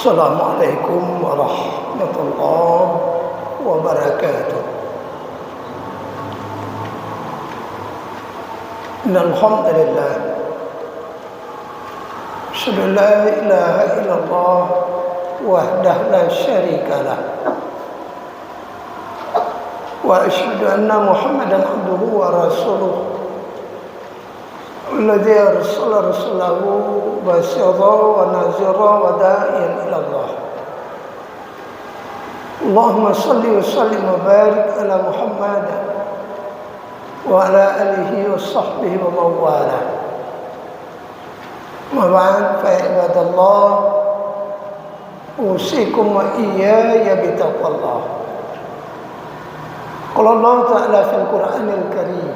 Assalamualaikum warahmatullahi wabarakatuh. Innal hamdalillah asyhadu an la ilaha illallah wahdahu la syarika lah wa asyhadu anna Muhammadan abduhu wa rasuluh alladzi arsala rasulahu basyira wa nazira wa da'iyan ila Allah. Allahumma shalli wa sallim wa barik ala Muhammad wa ala alihi wa sahbihi wa mawala. Ma ba'd, fa ibadallah, usikum wa iyaya bi taqwallah. Qala Allah ta'ala fil Qur'anil Karim,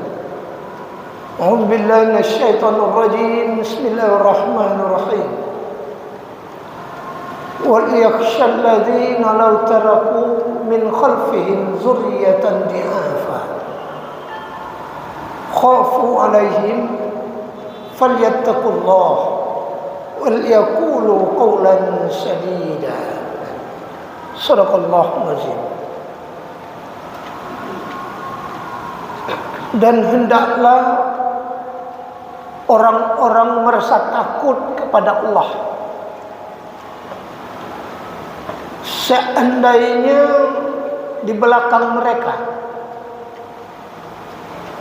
a'udzu billahi minasy syaithanir rajim. Bismillahirrahmanirrahim. Wal yakhshal ladzina law taraku min khalfihim dzurriyyatan di'afa khafu 'alaihim falyattaqullah wal yaqulu qawlan sadida. Shadaqallahul azim. Dan hendaklah orang-orang merasa takut kepada Allah seandainya di belakang mereka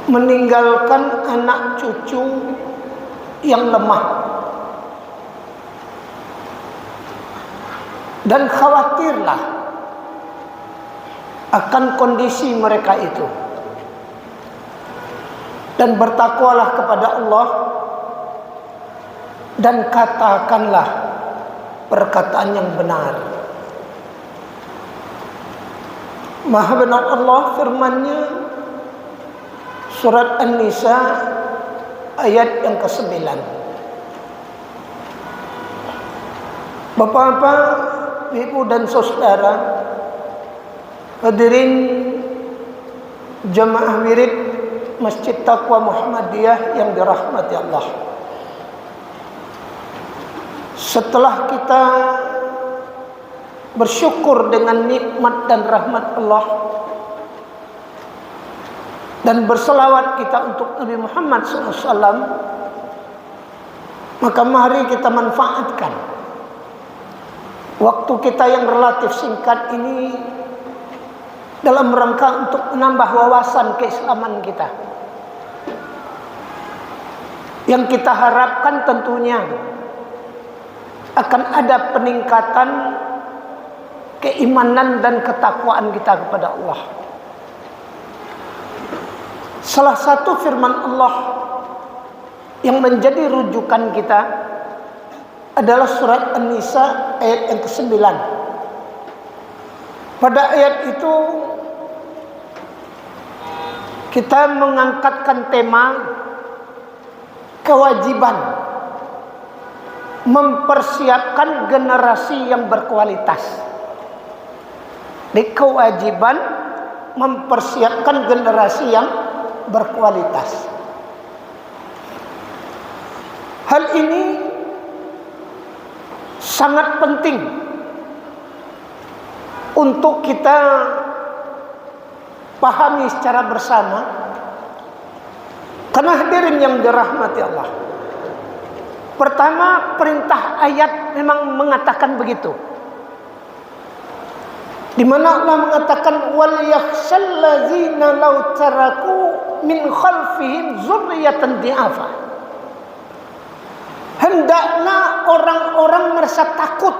meninggalkan anak cucu yang lemah, dan khawatirlah akan kondisi mereka itu, dan bertakwalah kepada Allah dan katakanlah perkataan yang benar. Maha benar Allah firman-Nya, surat An-Nisa ayat yang ke-9. Bapak-bapak, ibu dan saudara, hadirin jamaah wirid Masjid Taqwa Muhammadiyah yang dirahmati Allah. Setelah kita bersyukur dengan nikmat dan rahmat Allah dan berselawat kita untuk Nabi Muhammad SAW, maka mari kita manfaatkan waktu kita yang relatif singkat ini dalam rangka untuk menambah wawasan keislaman kita. Yang kita harapkan tentunya akan ada peningkatan keimanan dan ketakwaan kita kepada Allah. Salah satu firman Allah yang menjadi rujukan kita adalah surat An-Nisa ayat yang ke-9. Pada ayat itu kita mengangkatkan tema kewajiban mempersiapkan generasi yang berkualitas. Di kewajiban mempersiapkan generasi yang berkualitas. Hal ini sangat penting untuk kita pahami secara bersama, karena hadirin yang dirahmati Allah. Pertama, perintah ayat memang mengatakan begitu, di mana Allah mengatakan wal yakhshal ladzina law taraku min khalfihim dzurriyyatan di'afa. Hendaklah orang-orang merasa takut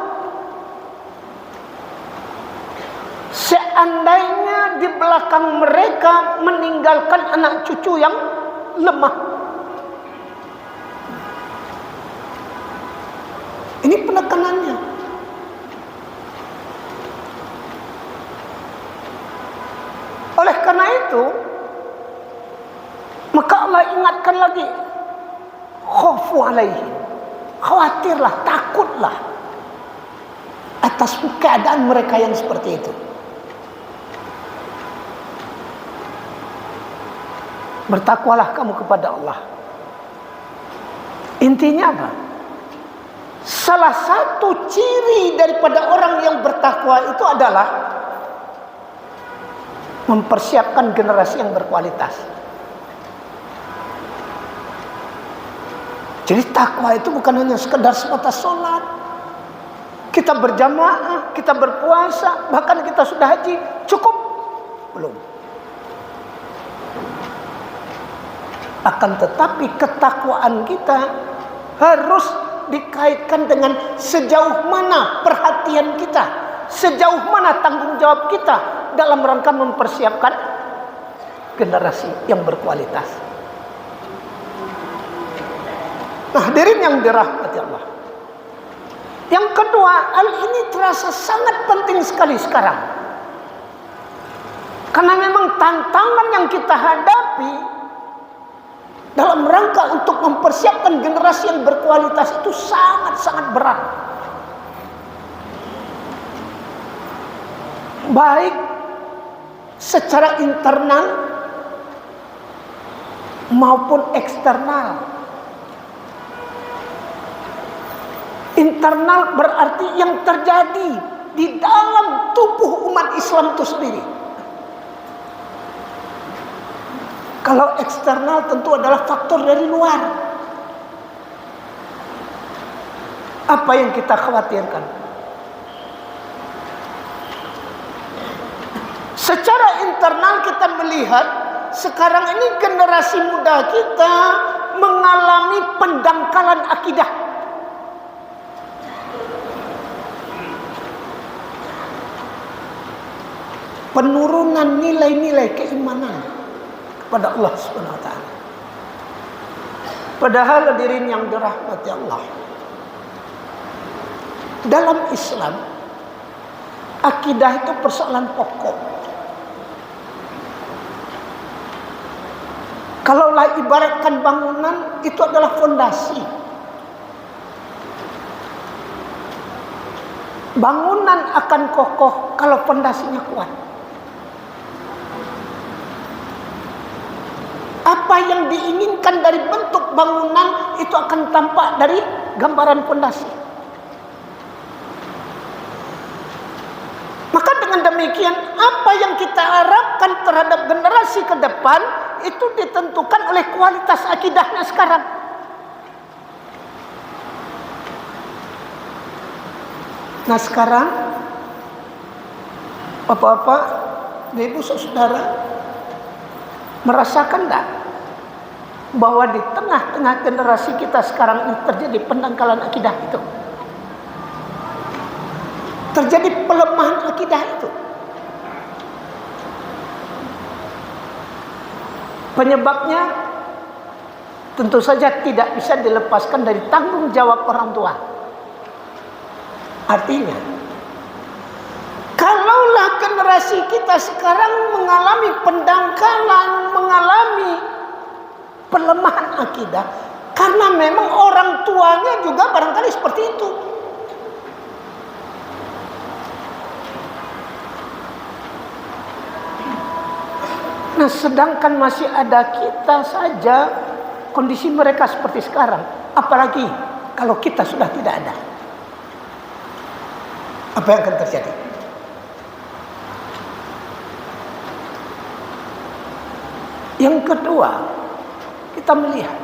seandainya di belakang mereka meninggalkan anak cucu yang lemah. Ini penekanannya. Oleh karena itu, maka Allah ingatkan lagi, khafu alaihi, khawatirlah, takutlah atas keadaan mereka yang seperti itu. Bertakwalah kamu kepada Allah. Intinya apa? Salah satu ciri daripada orang yang bertakwa itu adalah mempersiapkan generasi yang berkualitas. Jadi takwa itu bukan hanya sekedar sebatas sholat, kita berjamaah, kita berpuasa, bahkan kita sudah haji, cukup? Belum. Akan tetapi ketakwaan kita harus dikaitkan dengan sejauh mana perhatian kita, sejauh mana tanggung jawab kita dalam rangka mempersiapkan generasi yang berkualitas. Nah, hadirin yang dirahmati Allah. Yang kedua, hal ini terasa sangat penting sekali sekarang. Karena memang tantangan yang kita hadapi dalam rangka untuk mempersiapkan generasi yang berkualitas itu sangat-sangat berat. Baik secara internal maupun eksternal. Internal berarti yang terjadi di dalam tubuh umat Islam itu sendiri. Kalau eksternal tentu adalah faktor dari luar. Apa yang kita khawatirkan? Secara internal kita melihat sekarang ini generasi muda kita mengalami pendangkalan akidah. Penurunan nilai-nilai keimanan kepada Allah Subhanahu wa taala. Padahal hadirin yang dirahmati Allah, dalam Islam akidah itu persoalan pokok. Kalaulah ibaratkan bangunan, itu adalah fondasi. Bangunan akan kokoh kalau fondasinya kuat. Apa yang diinginkan dari bentuk bangunan itu akan tampak dari gambaran fondasi. Maka dengan demikian, apa yang kita harapkan terhadap generasi ke depan itu ditentukan oleh kualitas akidahnya sekarang. Nah sekarang, bapak-bapak, ibu saudara, merasakan enggak bahwa di tengah-tengah generasi kita sekarang ini terjadi pendangkalan akidah itu? Terjadi pelemahan akidah itu. Penyebabnya tentu saja tidak bisa dilepaskan dari tanggung jawab orang tua. Artinya, kalaulah generasi kita sekarang mengalami pendangkalan, mengalami pelemahan akidah, karena memang orang tuanya juga barangkali seperti itu. Nah, sedangkan masih ada kita saja kondisi mereka seperti sekarang, apalagi kalau kita sudah tidak ada. Apa yang akan terjadi? Yang kedua, kita melihat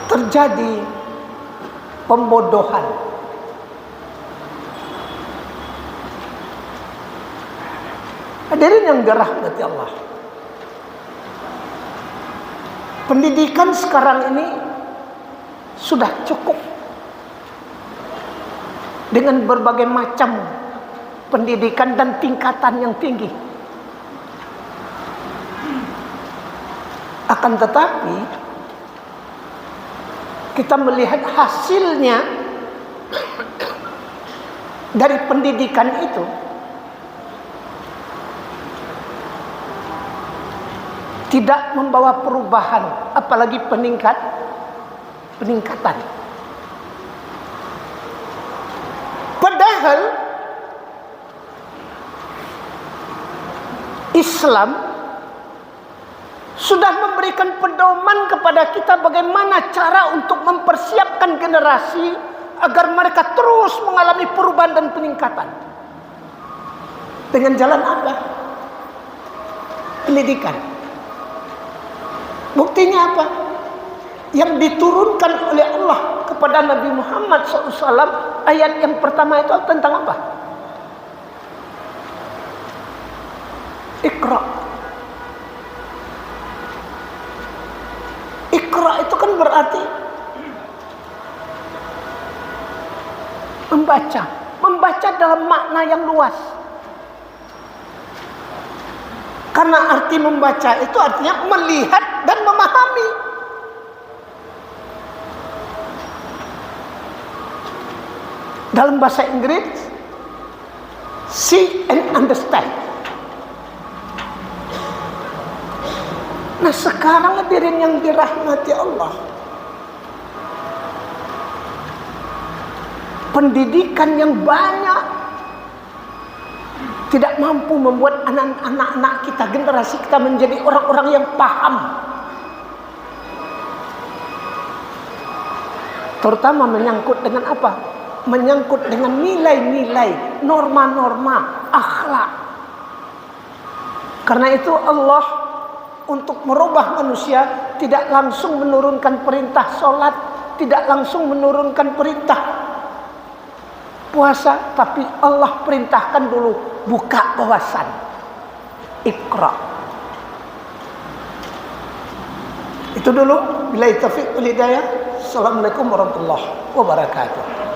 terjadi pembodohan. Hadirin yang dirahmati Allah, pendidikan sekarang ini sudah cukup dengan berbagai macam pendidikan dan tingkatan yang tinggi. Akan tetapi kita melihat hasilnya dari pendidikan itu tidak membawa perubahan, apalagi peningkatan. Padahal Islam sudah memberikan pedoman kepada kita bagaimana cara untuk mempersiapkan generasi agar mereka terus mengalami perubahan dan peningkatan. Dengan jalan apa? Pendidikan. Buktinya apa? Yang diturunkan oleh Allah kepada Nabi Muhammad SAW, ayat yang pertama itu tentang apa? Iqra. Iqra itu kan berarti membaca. Membaca dalam makna yang luas. Karena arti membaca itu artinya melihat dan memahami. Dalam bahasa Inggris, see and understand. Nah sekarang hadirin yang dirahmati Allah, pendidikan yang banyak tidak mampu membuat anak-anak kita, generasi kita menjadi orang-orang yang paham. Terutama menyangkut dengan apa? Menyangkut dengan nilai-nilai, norma-norma, akhlak. Karena itu Allah untuk merubah manusia tidak langsung menurunkan perintah sholat, tidak langsung menurunkan perintah puasa, tapi Allah perintahkan dulu buka wawasan. Iqra. Itu dulu. Billahi taufiq wal hidayah. Assalamualaikum warahmatullahi wabarakatuh.